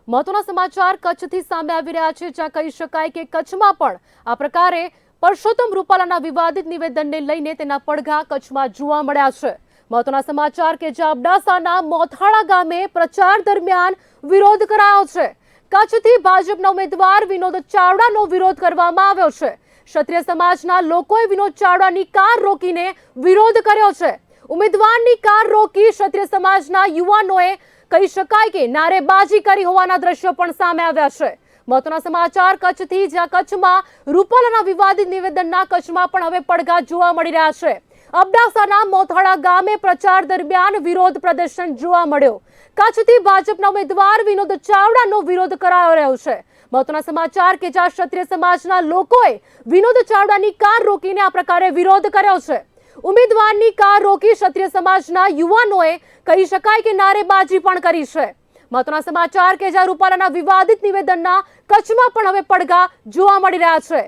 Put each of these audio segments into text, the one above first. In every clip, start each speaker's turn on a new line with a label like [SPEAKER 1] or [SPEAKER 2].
[SPEAKER 1] મહત્વના સમાચાર કચ્છથી સામે આવી રહ્યા છે, જ્યાં કહી શકાય કે કચ્છમાં પણ આ પ્રકારે પરસોત્તમ રૂપાલાના વિવાદિત નિવેદનને લઈને તેના પડઘા કચ્છમાં જોવા મળ્યા છે। મહત્વના સમાચાર કે જ્યાં અબડાસાના મોથાળા ગામે પ્રચાર દરમિયાન વિરોધ કરાયો છે। કચ્છથી ભાજપના ઉમેદવાર વિનોદ ચાવડાનો વિરોધ કરવામાં આવ્યો છે। ક્ષત્રિય સમાજના લોકોએ વિનોદ ચાવડાની કાર રોકીને વિરોધ કર્યો છે। ઉમેદવારની કાર રોકી ક્ષત્રિય સમાજના યુવાનોએ કહી શકાય કે નારેબાજી કરી હોવાના દ્રશ્યો પણ સામે આવ્યા છે। મહત્વના સમાચાર કચ્છથી, જ્યાં કચ્છમાં રૂપાલાના વિવાદિત નિવેદનના કચ્છમાં પણ હવે પડઘા જોવા મળી રહ્યા છે। અબડાસાના મોથાળા ગામે પ્રચાર દરમિયાન વિરોધ પ્રદર્શન જોવા મળ્યો। કચ્છથી ભાજપના ઉમેદવાર વિનોદ ચાવડાનો વિરોધ કરાયો રહ્યો છે। મહત્વના સમાચાર કે જ્યાં ક્ષત્રિય સમાજના લોકોએ વિનોદ ચાવડાની કાર રોકીને આ પ્રકારે વિરોધ કર્યો છે। ઉમેદવારની કાર રોકી ક્ષત્રિય સમાજના યુવાનોએ કહી શકાય કે નારેબાજી પણ કરી છે। મહત્વના સમાચાર કે જ્યાં રૂપાલાના વિવાદિત નિવેદનના કચ્છમાં પણ હવે પડઘા જોવા મળી રહ્યા છે।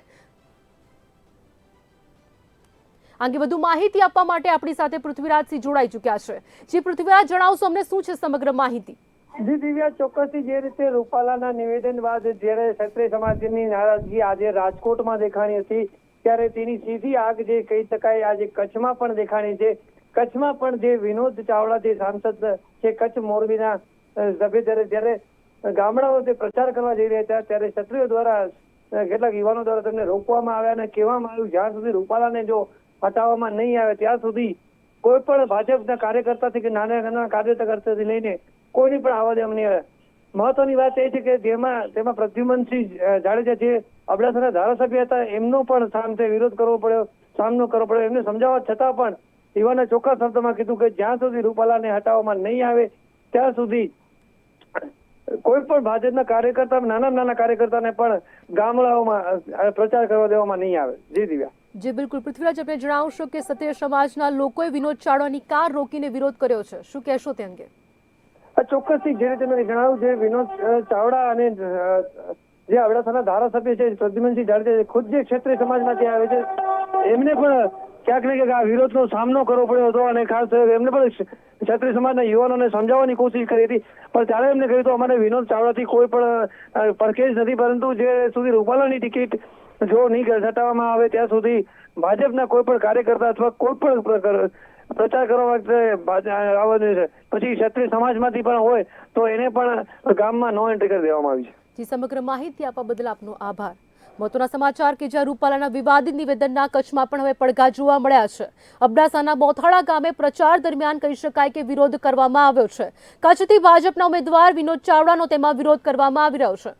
[SPEAKER 1] અંગે વધુ માહિતી આપવા માટે આપણી સાથે પૃથ્વીરાજસિંહ જોડાઈ ચૂક્યા છે। જી પૃથ્વીરાજ, જણાવશો અમને શું છે સમગ્ર માહિતી?
[SPEAKER 2] જી દિવ્યા, ચોક્કસથી જે રીતે રૂપાલાના નિવેદન બાદ જ્યારે ક્ષત્રિય સમાજની નારાજગી આજે રાજકોટમાં દેખાણી હતી, ત્યારે તેની સીધી આગ જે કહી શકાય આજે કચ્છમાં પણ દેખાણી છે। કચ્છમાં પણ જે વિનોદ ચાવડા જે સાંસદ છે કચ્છ મોરબીના સભ્ય, જ્યારે ગામડાઓ તે પ્રચાર કરવા જઈ રહ્યા હતા ત્યારે ક્ષત્રિયો દ્વારા કેટલાક યુવાનો દ્વારા તેમને રોકવામાં આવ્યા અને કહેવામાં આવ્યું જ્યાં સુધી રૂપાલાને જો હટાવવામાં નહીં આવે ત્યાં સુધી કોઈ પણ ભાજપના કાર્યકર્તાથી કે નાના કાર્યકર્તાથી લઈને કોઈની પણ આવવા દેવામાં નહીં આવે। મહત્વની વાત એ છે કે તેમાં પ્રદ્યુમનસિંહ જાડેજા જે અબડાસાના ધારાસભ્ય હતા એમનો પણ સામે વિરોધ કરવો પડ્યો, સામનો કરવો પડ્યો। એમને સમજાવવા છતાં પણ યુવાને ચોખ્ખા શબ્દમાં કીધું કે જ્યાં સુધી રૂપાલાને હટાવવામાં નહીં આવે ત્યાં સુધી કોઈ પણ ભાજપના કાર્યકર્તા, નાના કાર્યકર્તાને પણ ગામડાઓમાં પ્રચાર કરવા દેવામાં નહીં આવે। જી દિવ્યા।
[SPEAKER 1] જી બિલકુલ પૃથ્વીરાજ, આપણે જણાવશો કે ક્ષત્રિય સમાજના લોકોએ વિનોદ ચાવડાની કાર રોકીને વિરોધ કર્યો છે, શું કહેશો તે અંગે?
[SPEAKER 2] ચોક્કસથી જે રીતે મેં જણાવ્યું છે, વિનોદ ચાવડા અને જે અબડાસાના ધારાસભ્ય છે પ્રદ્યુમનસિંહ જાડેજા ખુદ જે ક્ષત્રિય સમાજમાંથી આવે છે એમને પણ ક્યાંક ને ક્યાંક આ વિરોધનો સામનો કરવો પડ્યો હતો અને ખાસ એમને પણ ક્ષત્રિય સમાજના યુવાનોને સમજાવવાની કોશિશ કરી હતી, પણ ત્યારે એમને કહ્યું હતું અમારે વિનોદ ચાવડાથી કોઈ પણ પરખેજ નથી, પરંતુ જે સુધી રૂપાલાની ટિકિટ જો નહીં હટાવવામાં આવે ત્યાં સુધી ભાજપના કોઈ પણ કાર્યકર્તા અથવા કોઈ પણ પ્રચાર કરવા માટે આવવાનું છે। પછી ક્ષત્રિય સમાજમાંથી પણ હોય તો એને પણ ગામમાં નો એન્ટ્રી કરી દેવામાં આવી છે।
[SPEAKER 1] સમગ્ર માહિતી આપવા બદલ આપનો આભાર। મહત્વના સમાચાર કે જ્યાં રૂપાલાના વિવાદિત નિવેદનના કચ્છમાં પણ હવે પડઘા જોવા મળ્યા છે। અબડાસાના મોથાળા ગામે પ્રચાર દરમિયાન કહી શકાય કે વિરોધ કરવામાં આવ્યો છે। કચ્છથી ભાજપના ઉમેદવાર વિનોદ ચાવડાનો તેમાં વિરોધ કરવામાં આવી રહ્યો છે।